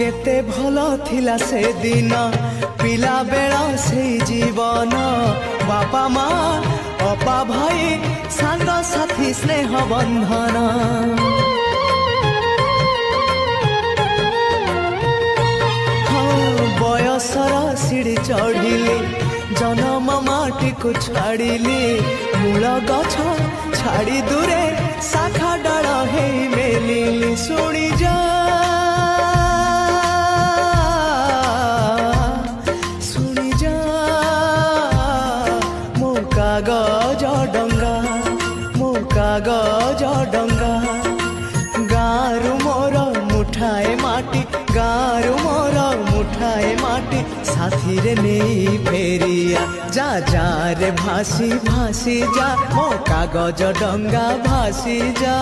केते भलो थिला से दिन पिला बेला से जीवन बापा माँ अपा भाई सांग साथी स्नेह बंधन बयसर सीढ़ी चढ़िली जन्म माटी को छाड़िली मूल गछ छाड़ी दूरे शाखा डाल हे मेलिली शुणी जा कागज डंगा मो कागज डंगा गारु मोर मुठाए माटी गारु मोर मुठाए माटी साथी रे नहीं फेरिया जा जा रे भासी भासी जा मो कागज डंगा भासी जा।